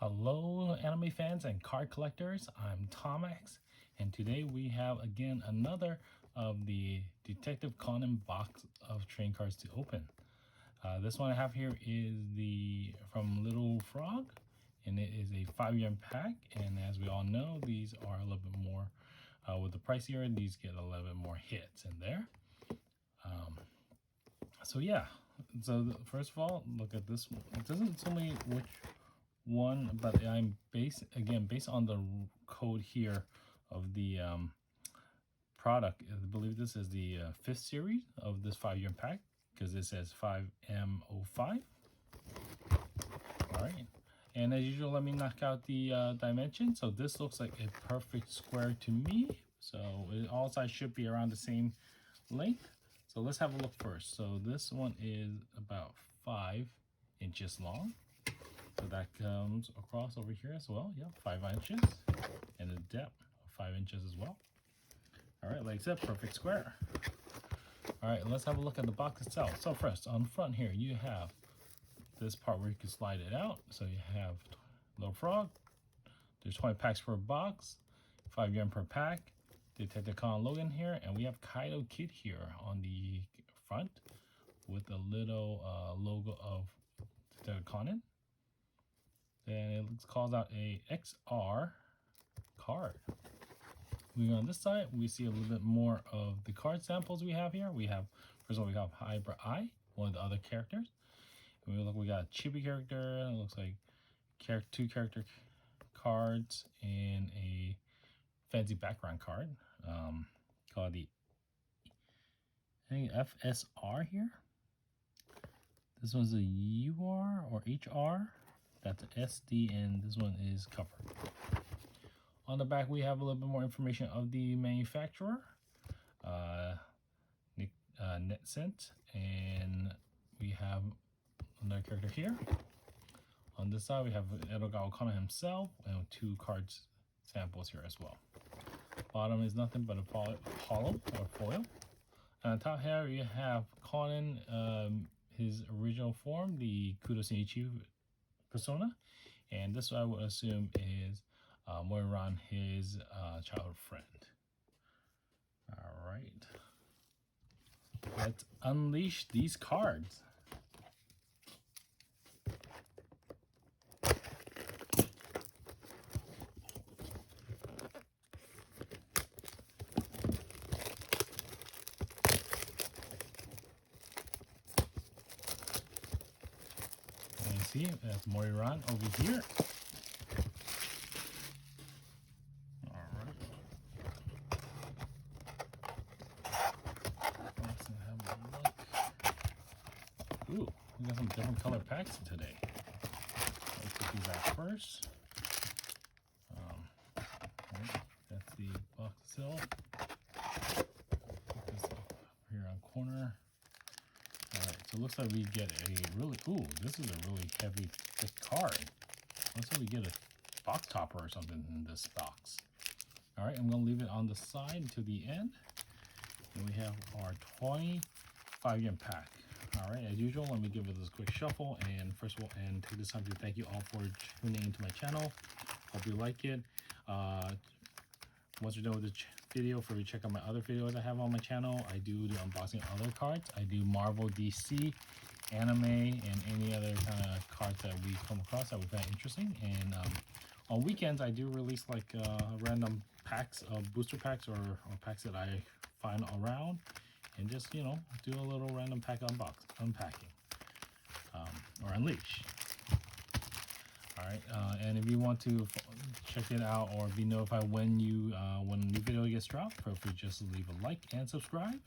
Hello, anime fans and card collectors. I'm Tomax, and today we have again another of the Detective Conan box of trading cards to open. This one I have here is the from Little Frog, and it is a 5 yuan pack. And as we all know, these are a little bit more with the pricier. These get a little bit more hits in there. So yeah. So first of all, look at this one. It doesn't tell me which one, but I'm based on the code here of the product. I believe this is the fifth series of this 5 yuan pack because it says 5M05. All right, and as usual, let me knock out the dimension. So this looks like a perfect square to me. So all sides should be around the same length. So let's have a look first. So this one is about 5 inches long. So that comes across over here as well. Yeah, 5 inches. And the depth of 5 inches as well. All right, like I said, perfect square. All right, let's have a look at the box itself. So first, on the front here, you have this part where you can slide it out. So you have Little Frog. There's 20 packs per box, 5 yuan per pack. Detective Conan logo in here, and we have Kaido Kid here on the front with a little logo of Detective Conan. Then it calls out a XR card. Moving on this side, we see a little bit more of the card samples we have here. We have, first of all, we have Hybrid Eye, one of the other characters. And we got a Chibi character. It looks like two character cards and a fancy background card called the, I think, FSR here. This one's a UR or HR. That's an SD, and this one is covered. On the back, we have a little bit more information of the manufacturer, NetSense, and we have another character here. On this side, we have Edogawa Conan himself, and 2 cards samples here as well. Bottom is nothing but a hollow or foil. And on top here, you have Conan, his original form, the Kudo Shinichi persona, and this I would assume is Moiran, his childhood friend. All right, let's unleash these cards. And see, that's Moiran over here. Ooh, we got some different color packs today. Let's put these out first. Right, that's the box itself. Put this up here on corner. All right, so it looks like we get a really, this is a really heavy, thick card. Looks like we get a box topper or something in this box. All right, I'm gonna leave it on the side to the end. And we have our 25 yuan pack. All right, as usual, let me give it this quick shuffle. And first of all, and take this time to thank you all for tuning into my channel. Hope you like it. Once you're done with the video, for you check out my other videos I have on my channel. I do the unboxing of other cards. I do Marvel, DC, anime, and any other kind of cards that we come across that we find interesting. And on weekends, I do release like random packs of booster packs or packs that I find around, and just, you know, do a little random pack unpacking or unleash. All right, and if you want to check it out or be notified when when a new video gets dropped, feel free just to leave a like and subscribe,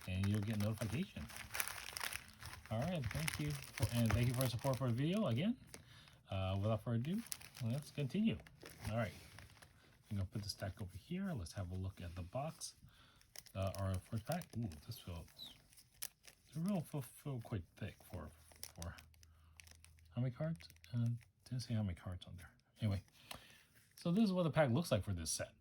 and you'll get notification. All right, thank you, and thank you for your support for the video again. Without further ado, let's continue. All right, I'm gonna put the stack over here. Let's have a look at the box. Our first pack. Ooh, this feels feel quite thick for how many cards? Didn't say how many cards on there. Anyway, so this is what the pack looks like for this set.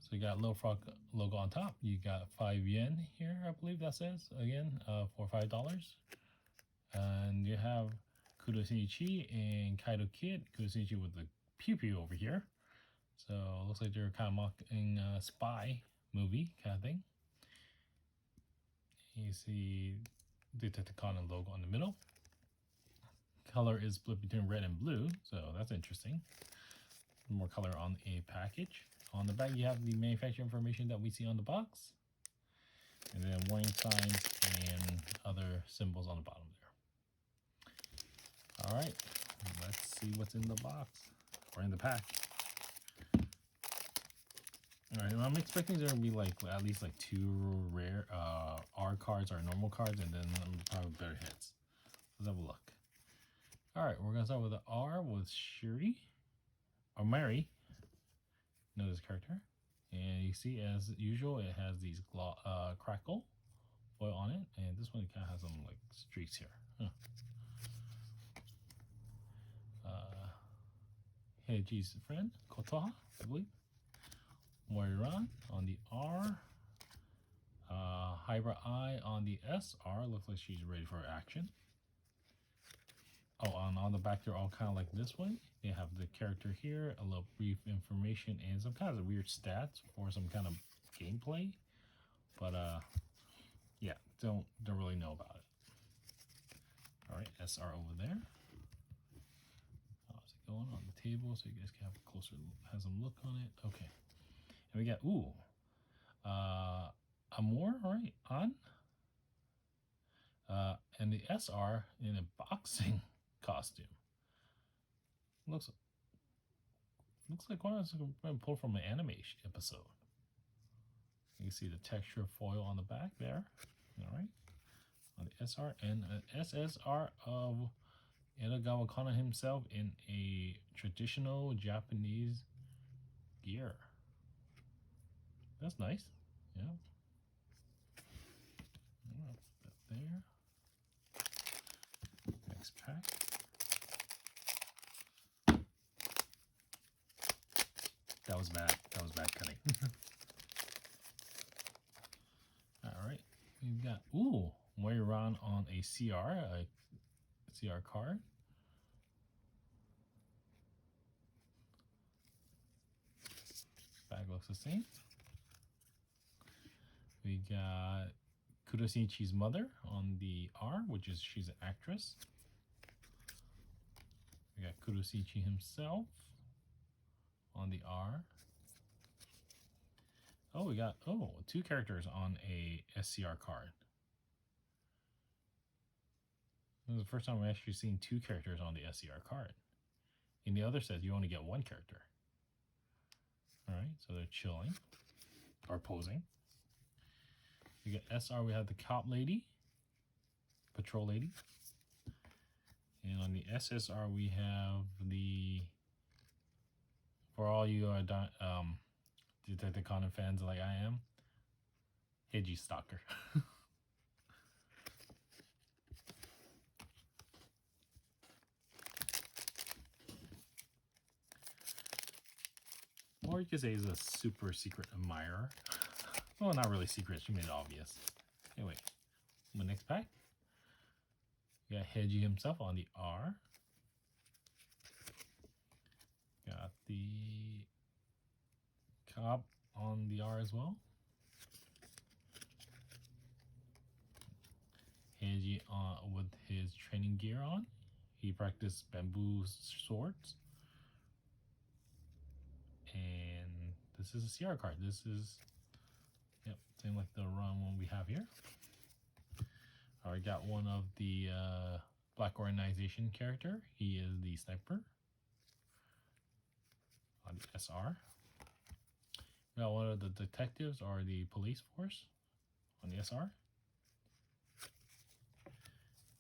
So you got Little Frog logo on top. You got 5 yen here, I believe that says, again, for $5. And you have Kuroseichi and Kaido Kid. Kuroseichi with the pew pew over here. So it looks like they're kind of mocking a spy movie kind of thing. You see Detective Conan logo on the middle. Color is split between red and blue, so that's interesting. More color on a package. On the back, you have the manufacturer information that we see on the box. And then warning signs and other symbols on the bottom there. All right, let's see what's in the box or in the pack. All right, well, I'm expecting there to be like at least like 2 rare R cards or normal cards, and then probably better hits. Let's have a look. All right, we're gonna start with the R with Shuri or Mary. Know this character, and you see as usual it has these crackle foil on it, and this one kind of has some like streaks here. Heiji's friend Kotoha, I believe. Moiran on the R. Hybra I on the SR. Looks like she's ready for action. Oh, and on the back they're all kind of like this one. They have the character here, a little brief information, and some kind of weird stats for some kind of gameplay. But yeah, don't really know about it. All right, SR over there. How's it going on the table so you guys can have a closer, have some look on it. Okay, and we got Amor, right on. And the SR in a boxing costume. Looks like one that's been pulled from an anime episode. You can see the texture foil on the back there. All right, on the SR and an SSR of Edogawa Conan himself in a traditional Japanese gear. That's nice. Yeah. I'll put that there. Next pack. That was bad. That was bad cutting. All right. We've got, Moiran on a CR card. Bag looks the same. We got Kuroseichi's mother on the R, which is she's an actress. We got Kuroseichi himself on the R. Oh, we got 2 characters on a SCR card. This is the first time I've actually seen 2 characters on the SCR card. In the other set, you only get 1 character. All right, so they're chilling or posing. We got SR, we have the cop lady, patrol lady. And on the SSR, we have the, for all you Detective Conan fans like I am, Heiji Stalker. Or you could say he's a super secret admirer. Well, not really secret, she made it obvious. Anyway, the next pack. We got Heiji himself on the R. Got the cop on the R as well. Heiji with his training gear on. He practiced bamboo swords. And this is a CR card. This is, yep, same like the run one we have here. I got one of the Black Organization character. He is the sniper on the SR. We got one of the detectives or the police force on the SR.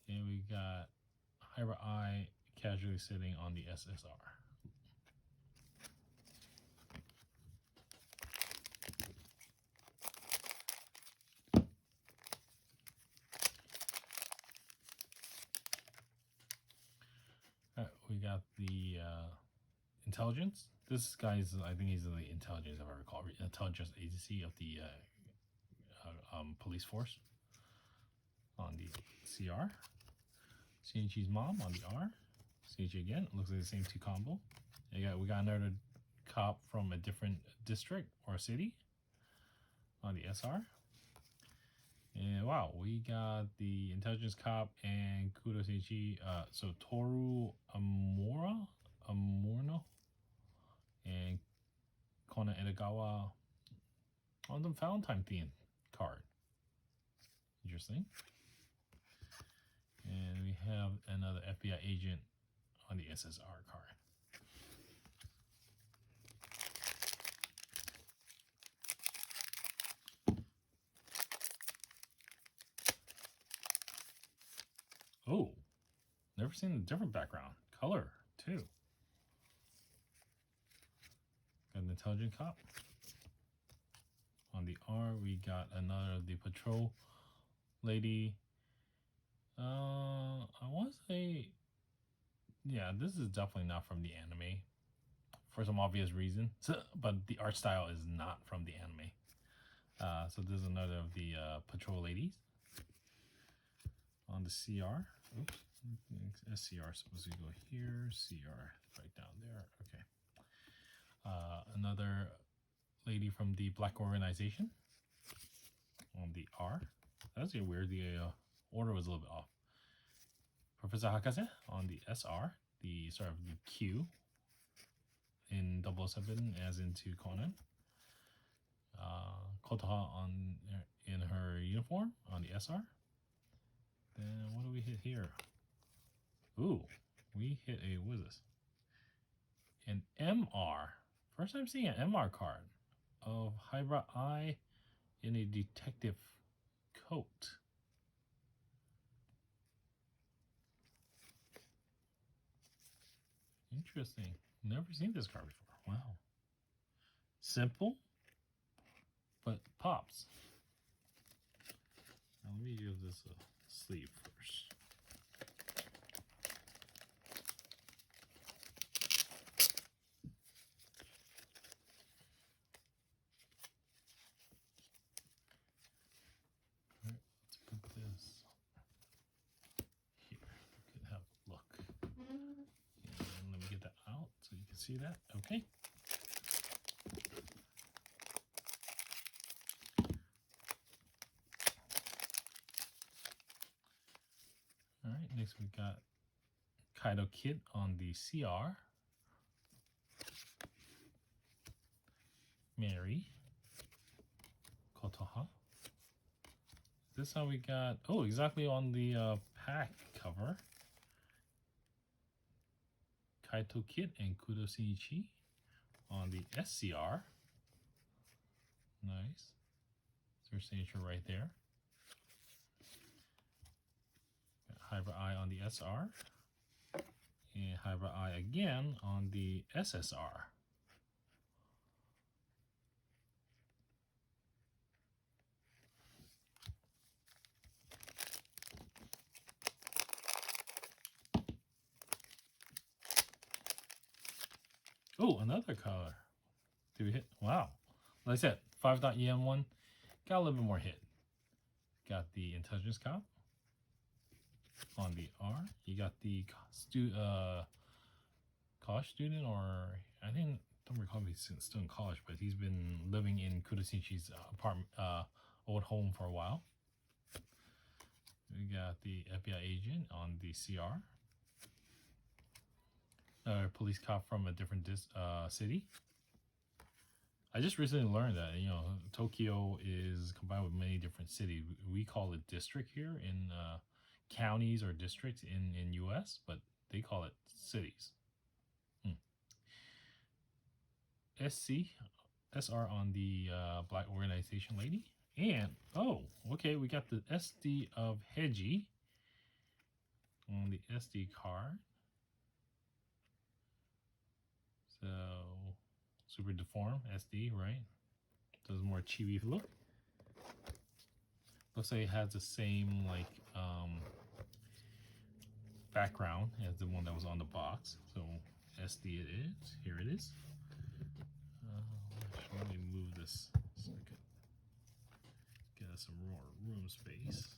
And we got Hybra I casually sitting on the SSR. We got the intelligence. This guy's, I think he's the intelligence, if I recall, intelligence agency of the police force on the CR. Shinichi's mom on the R. Shinichi again. Looks like the same 2 combo. We got another cop from a different district or city on the SR. And wow, we got the intelligence cop and Kudo Shinichi. So Toru Amorno, and Conan Edogawa on the Valentine theme card. Interesting. And we have another FBI agent on the SSR card. Oh, never seen a different background. Color, too. Got an intelligent cop. On the R, we got another of the patrol lady. I want to say, yeah, this is definitely not from the anime for some obvious reason. But the art style is not from the anime. So this is another of the patrol ladies. On the CR, oops, SCR is supposed to go here, CR right down there. Okay. Another lady from the Black Organization on the R. That's weird. The order was a little bit off. Professor Hakase on the SR, the sort of the Q in 007 as into Conan. Kotoha in her uniform on the SR. Then what do we hit here? Ooh, we hit a, what is this? An MR. First time seeing an MR card of Hybrid Eye in a detective coat. Interesting. Never seen this card before. Wow. Simple, but pops. Now let me give this a sleeve first. All right, let's put this here. You can have a look. And let me get that out so you can see that. Okay. All right, next we got Kaido Kid on the CR. Mary. Kotoha. This how we got, oh, exactly on the pack cover. Kaito Kid and Kudo Shinichi on the SCR. Nice. Their signature right there. Got Hybrid Eye on the SR. And Hybrid Eye again on the SSR. Oh, another color. Did we hit? Wow. Like I said, 5.EM1 got a little bit more hit. Got the intelligence cop on the R. You got the college student, or I don't recall if he's still in college, but he's been living in Kudashi's apartment, old home for a while. We got the FBI agent on the CR. A police cop from a different city. I just recently learned that, you know, Tokyo is combined with many different cities. We call it district here in counties or districts in US, but they call it cities. SR on the Black Organization lady. And, oh, okay, we got the SD of Heiji on the SD card. So, super deformed SD, right? Does more chibi look. Looks like it has the same, like, background as the one that was on the box. So, SD it is. Here it is. Let me move this so I could get us some more room space.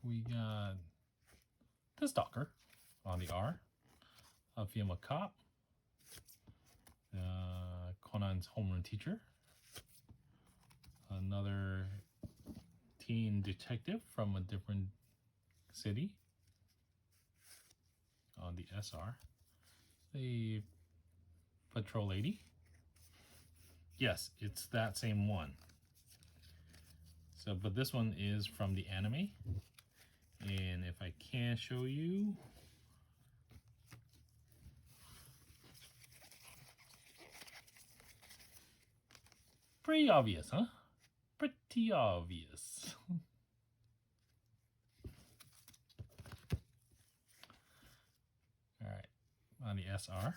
we got the Stalker on the R, a female cop, Conan's homeroom teacher, another teen detective from a different city on the SR, a patrol lady. Yes, it's that same one. So, but this one is from the anime. And if I can show you, pretty obvious, huh? Pretty obvious. All right, on the SR.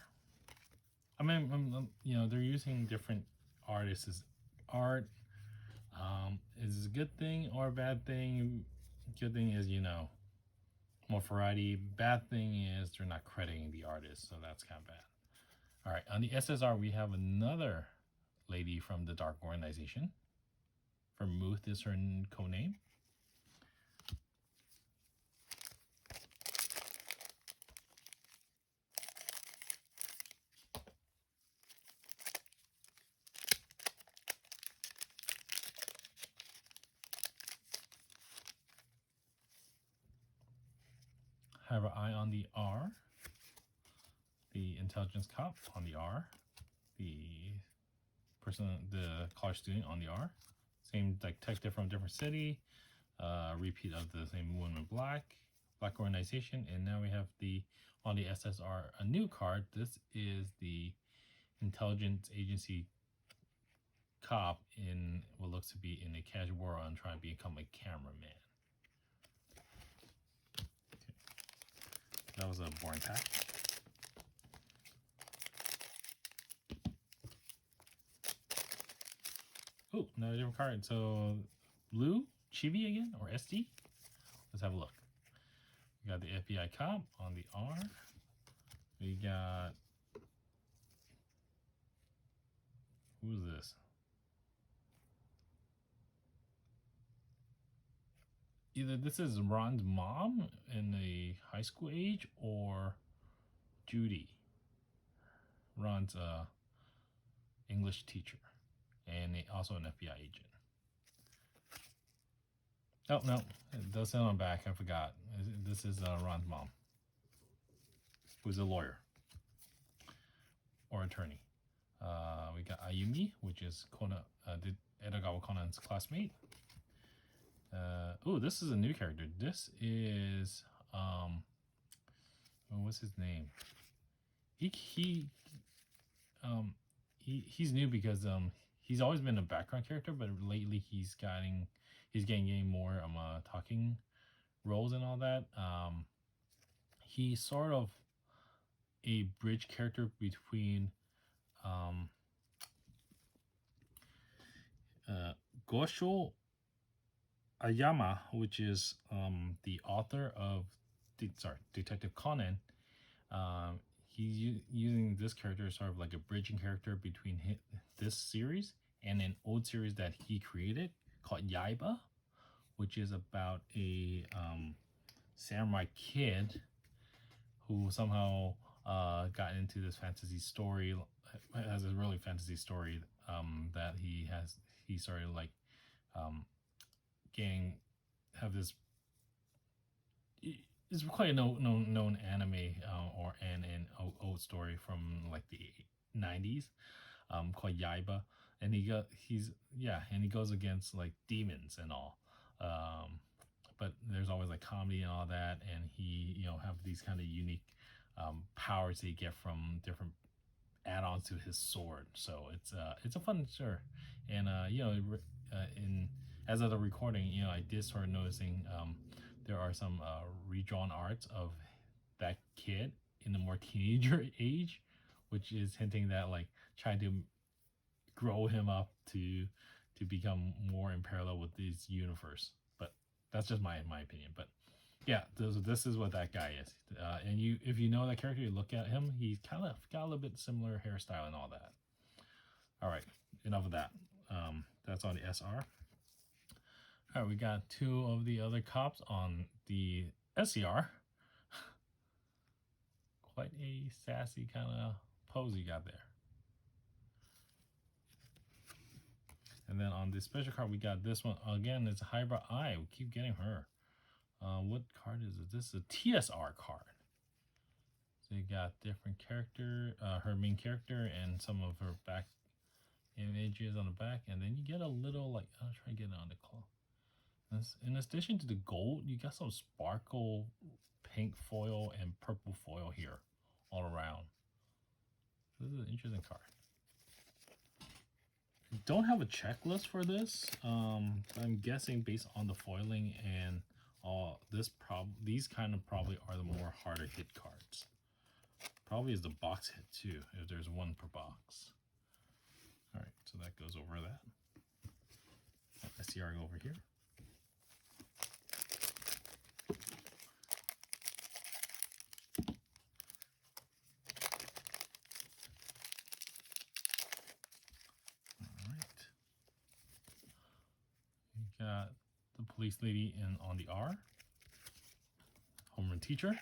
I mean, you know, they're using different artists' art. Is it a good thing or a bad thing? Good thing is, you know, more variety. Bad thing is they're not crediting the artist, so that's kind of bad. All right, on the SSR, we have another lady from the Dark Organization. Vermouth is her code name. Have an eye on the R. The intelligence cop on the R. The person, the college student on the R. Same detective from a different city. Repeat of the same woman in black. Black organization. And now we have the, on the SSR, a new card. This is the intelligence agency cop in what looks to be in a casual world and trying to become a cameraman. Okay. That was a boring pack. Oh, another different card. So blue, Chibi again, or SD? Let's have a look. We got the FBI cop on the R. We got, who's this? Either this is Ron's mom in the high school age or Judy, Ron's English teacher, and also an FBI agent. Oh, no, it does say on the back. I forgot. This is Ron's mom, who's a lawyer or attorney. We got Ayumi, which is Edogawa Conan's classmate. Oh, this is a new character. This is what's his name? He's new because he's always been a background character, but lately he's getting more talking roles and all that. He's sort of a bridge character between Gosho Ayama, which is the author of Detective Conan. He's using this character as sort of like a bridging character between this series and an old series that he created called Yaiba, which is about a samurai kid who somehow got into this fantasy story, has a really fantasy story that he started like have this. It's quite a known anime or an old story from like the 90s called Yaiba, and he goes against like demons and all, but there's always like comedy and all that, and he have these kind of unique powers that you get from different add-ons to his sword. So it's a fun story, and in as of the recording, I did start noticing there are some redrawn arts of that kid in the more teenager age, which is hinting that like trying to grow him up to become more in parallel with this universe. But that's just my opinion. But yeah, this is what that guy is. And if you know that character, you look at him, he's kind of got a little bit similar hairstyle and all that. All right, enough of that. That's on the SR. All right, we got two of the other cops on the SCR. Quite a sassy kind of pose you got there. And then on the special card, we got this one. Again, it's a Hybrid Eye. We keep getting her. What card is it? This is a TSR card. So you got different character, her main character, and some of her back images on the back. And then you get a little, like, I'll try to get it on the claw. In addition to the gold, you got some sparkle pink foil and purple foil here all around. This is an interesting card. I don't have a checklist for this. I'm guessing based on the foiling and all these kind of probably are the more harder hit cards. Probably is the box hit too, if there's one per box. All right, so that goes over that. SCR over here. Got the police lady on the R, homeroom teacher,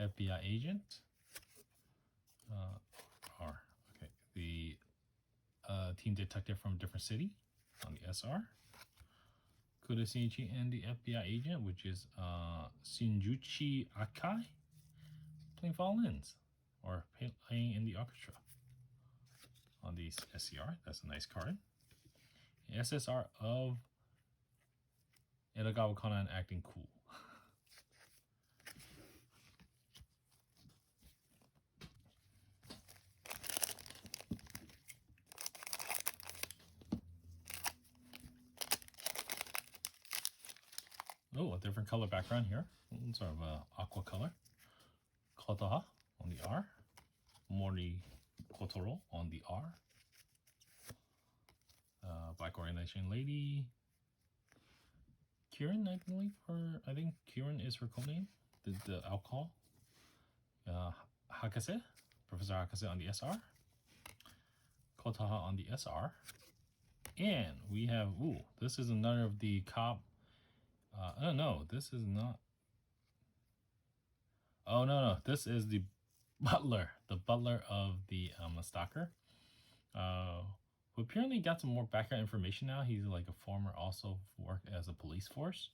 FBI agent, R, okay, the teen detective from a different city on the SR, Kudo Shinichi and the FBI agent, which is Shinjuchi Akai, playing violins or playing in the orchestra on the SCR. That's a nice card. SSR of Edogawa Conan acting cool. Oh, a different color background here. Sort of aqua color. Kotoha on the R. Mori Kotoro on the R. Black Organization Lady. Kieran, I think Kieran is her codename. The alcohol. Hakase, Professor Hakase on the SR. Kotaha on the SR. And we have, this is another of the cop. Oh no, this is not. Oh no, this is the butler of the stalker. Who apparently got some more background information now. He's like a former, also worked as a police force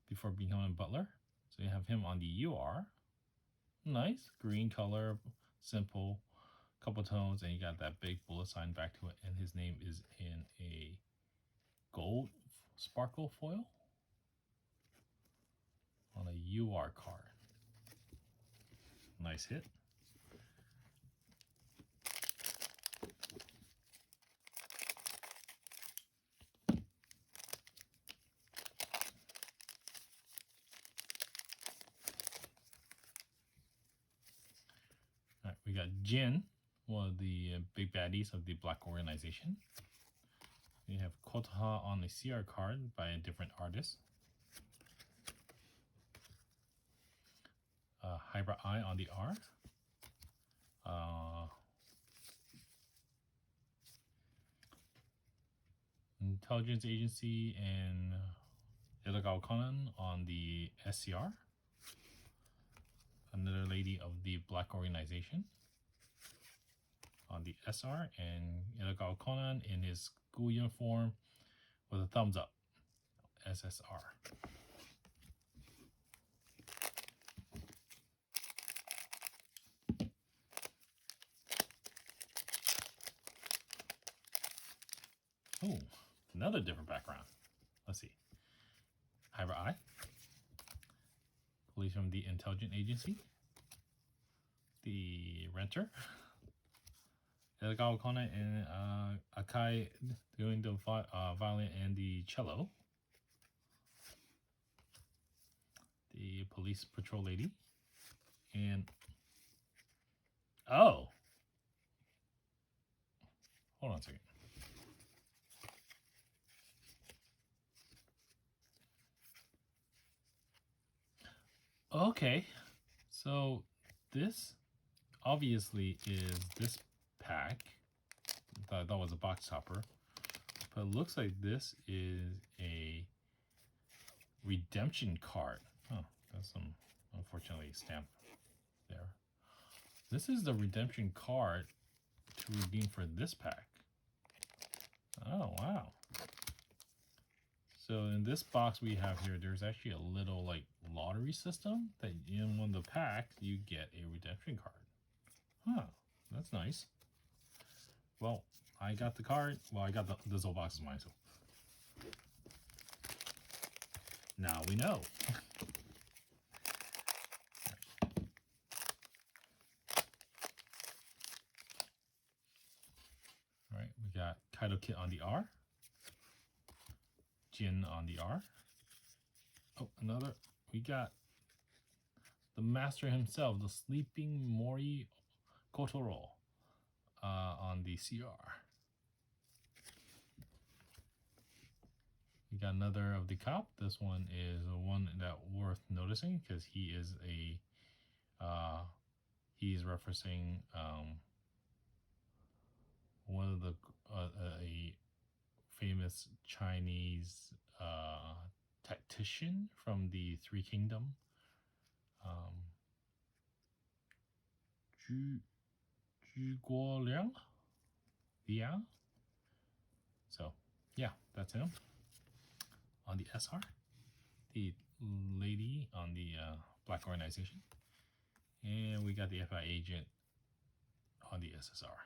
before becoming a butler. So you have him on the UR. Nice green color, simple, couple tones, and you got that big bullet sign back to it. And his name is in a gold sparkle foil on a UR card. Nice hit. All right, we got Jin, one of the big baddies of the Black Organization. We have Kotaha on the CR card by a different artist. Hybrid Eye on the R. Intelligence Agency and Edogawa Conan on the SCR. Another lady of the Black Organization on the SR, and Edogawa Conan in his school uniform with a thumbs up, SSR. Oh, another different background. Let's see. Hybrid Eye. Police from the Intelligence Agency. The Renter. Edogawa Conan and Akai doing the violin and the cello. The police patrol lady. And hold on a second. Okay, so this obviously is this pack. I thought that was a box topper, but it looks like this is a redemption card. Oh, that's some, unfortunately, stamp there. This is the redemption card to redeem for this pack. Oh, wow. So in this box we have here, there's actually a little like lottery system that in one of the packs you get a redemption card. Huh, that's nice. Well, I got the card. Well, I got this whole box is mine, so now we know. All right, we got Kaido Kit on the R, Jin on the R. Oh, another. We got the master himself, the sleeping Mori Kotoro, on the CR. We got another of the cop. This one is one that worth noticing because he is a he's referencing one of the a famous Chinese tactician from the Three Kingdom. Zhu Guoliang? Liang? So, yeah, that's him. On the SR, the lady on the Black Organization. And we got the FBI agent on the SSR.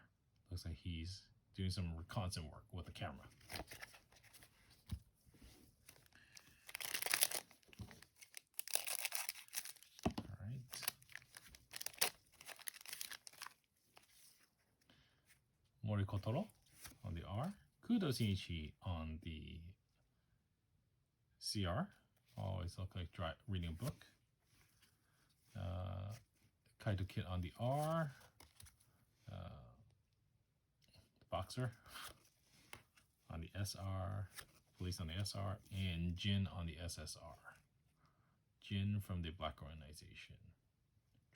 Looks like he's doing some reconnaissance work with the camera. All right. Mori Kotoro on the R. Kudo Shinichi on the CR. Always look like reading a book. Kaido Kit on the R. Boxer on the SR. Police on the SR. And Jin on the SSR. Jin from the Black Organization.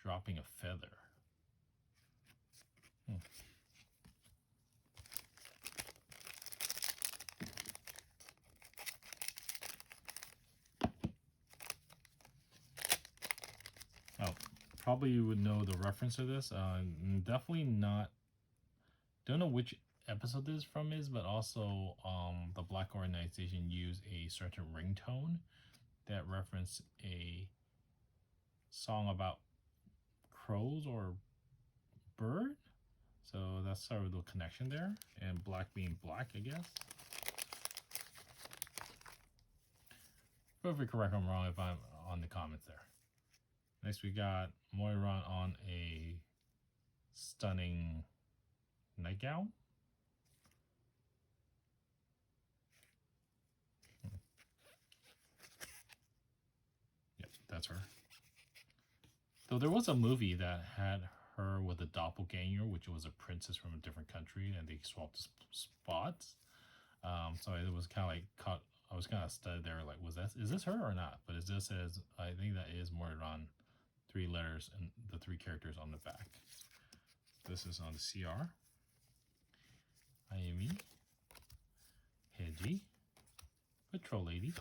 Dropping a feather. Oh, probably you would know the reference to this. Definitely not. Don't know which episode this from is, but also the Black Organization used a certain ringtone that referenced a song about crows or bird. So that's sort of the connection there, and black being black, I guess. Feel free to correct I'm wrong if I'm on the comments there. Next we got Moiran on a stunning nightgown. Yep, that's her. Though there was a movie that had her with a doppelganger, which was a princess from a different country, and they swapped spots. So it was kind of like caught. I was kind of stunned there, like, is this her or not? But it just says, I think that is Moiran, 3 letters and the 3 characters on the back. This is on the CR. Ayumi, Heiji, Patrol Lady,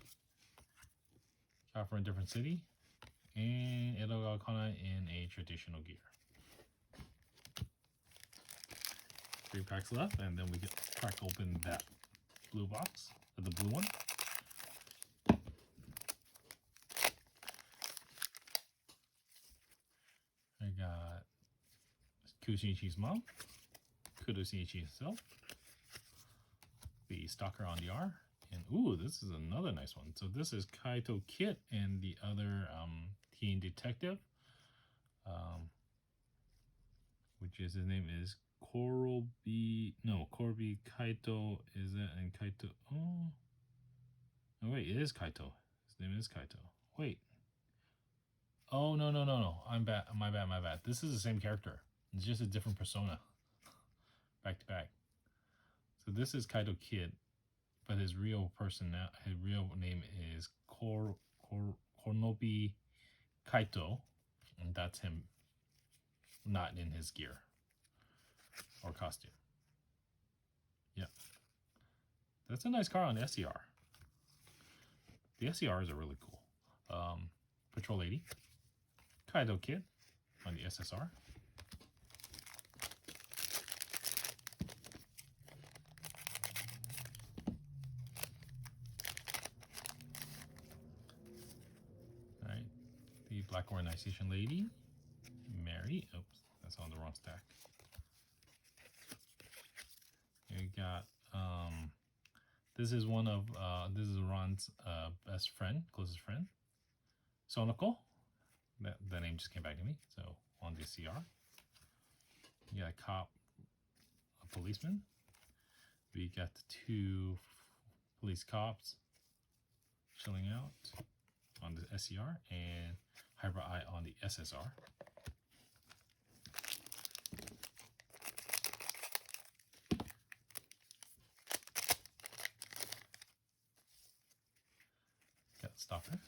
shot from a different city, and Edogawa Conan in a traditional gear. 3 packs left, and then we get crack open that blue box, the blue one. I got Kushinichi's mom, Kudo Shinichi himself, the Stalker on the R, and ooh, this is another nice one. So this is Kaito Kit and the other teen detective, which is, his name is Corby Kaito. Is it? And Kaito, oh wait, it is Kaito. His name is Kaito. Wait. Oh, no. I'm bad. My bad. This is the same character. It's just a different persona. Back to back. So this is Kaito Kid, but his real name is Kornobi Kaito, and that's him not in his gear or costume. Yeah. That's a nice car on the SCR. The SCRs are really cool. Patrol Lady, Kaido Kid on the SSR. Alright, the Black Organization Lady, Mary. Oops, that's on the wrong stack. We got this is one of this is Ron's best friend, closest friend, Sonoko. That name just came back to me. So on the CR, you got a cop, a policeman. We got the 2 police cops chilling out on the SCR, and Hybrid Eye on the SSR. Got Stalker,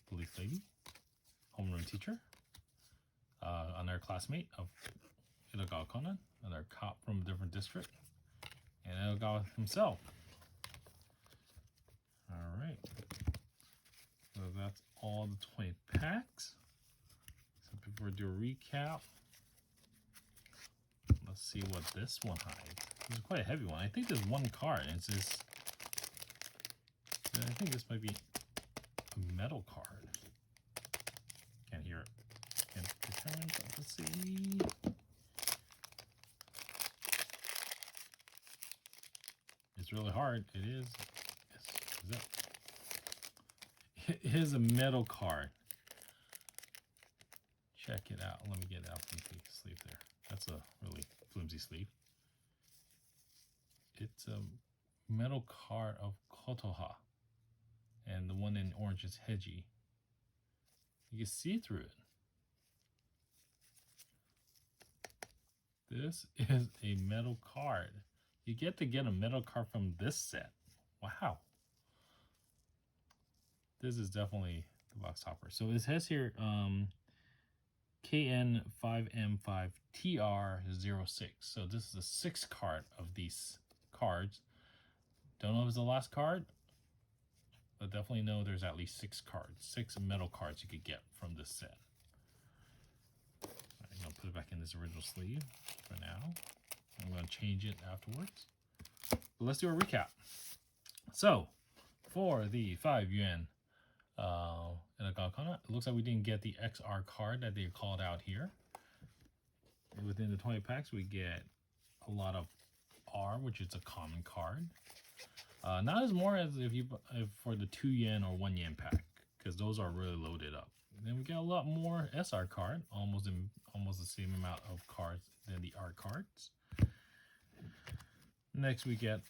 Police Lady, Homeroom Teacher, another classmate of Edogawa Conan, another cop from a different district, and Edogawa himself. Alright, so that's all the 20 packs. So before we do a recap, let's see what this one hides. This is quite a heavy one. I think there's one card, and it's this. I think this might be a metal card. Can't hear it. Can't determine, but let's see. It's really hard. It is. Yes, it is a metal card. Check it out. Let me get it out from the sleeve there. That's a really flimsy sleeve. It's a metal card of Kotoha. And the one in orange is Heiji. You can see through it. This is a metal card. You get to get a metal card from this set. Wow. This is definitely the box topper. So it says here KN5M5TR06. So this is the 6th card of these cards. Don't know if it's the last card, but definitely know there's at least 6 cards. 6 metal cards you could get from this set. I'm going to put it back in this original sleeve for now. I'm going to change it afterwards. But let's do a recap. So, for the 5 yuan Edogawa Conan, it looks like we didn't get the XR card that they called out here. And within the 20 packs, we get a lot of R, which is a common card. Not as more as if for the 2 yen or 1 yen pack, because those are really loaded up. And then we get a lot more SR card, almost the same amount of cards than the R cards. Next, we get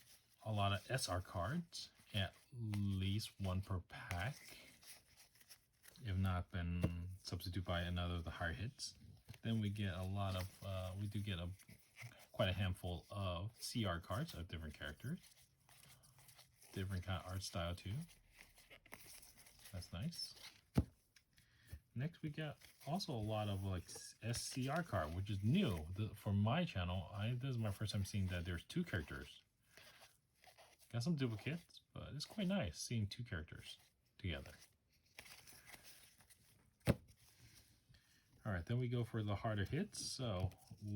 a lot of SR cards, at least 1 per pack. If not, then substitute by another of the higher hits. Then we get a lot of, we do get quite a handful of CR cards of different characters. Different kind of art style too. That's nice. Next we got also a lot of like SCR card, which is new for my channel. This is my first time seeing that there's 2 characters. Got some duplicates, but it's quite nice seeing 2 characters together. All right, then we go for the harder hits. So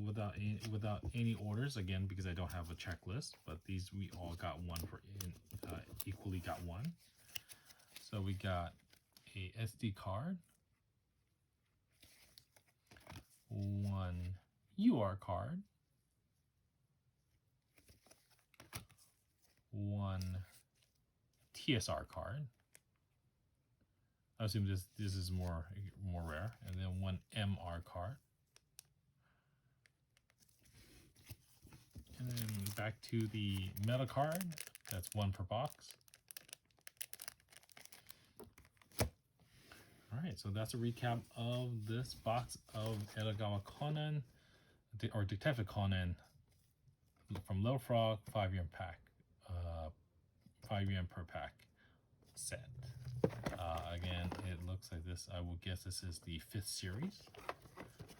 without any orders, again, because I don't have a checklist, but these we all got one for equally got one. So we got a SD card, 1 UR card, 1 TSR card. I assume this is more rare, and then 1 MR card, and then back to the metal card. That's 1 per box. All right, so that's a recap of this box of Edogawa Conan, or Detective Conan, from Little Frog, 5 yuan pack, 5 yuan per pack set. Again, it looks like this. I will guess this is the 5th series.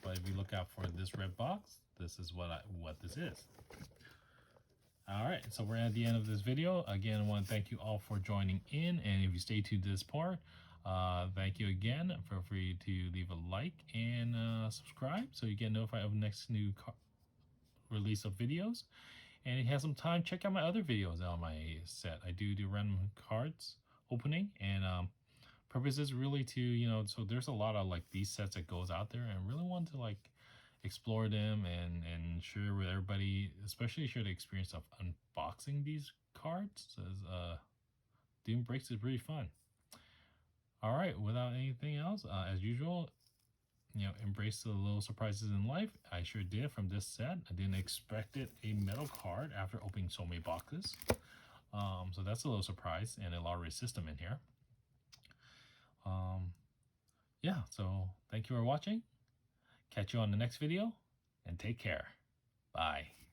But if you look out for this red box, this is what this is. All right, so we're at the end of this video. Again, I want to thank you all for joining in, and if you stay to this part, Thank you again. Feel free to leave a like and subscribe so you get notified of the next new release of videos. And if you have some time, check out my other videos on my set. I do random cards opening, and purpose is really to, so there's a lot of like these sets that goes out there, and really want to like explore them and share with everybody, especially share the experience of unboxing these cards, as doing breaks is really fun. All right, without anything else, as usual, embrace the little surprises in life. I sure did from this set. I didn't expect it, a metal card, after opening so many boxes. So that's a little surprise, and a lottery system in here. Yeah, so thank you for watching. Catch you on the next video, and take care. Bye.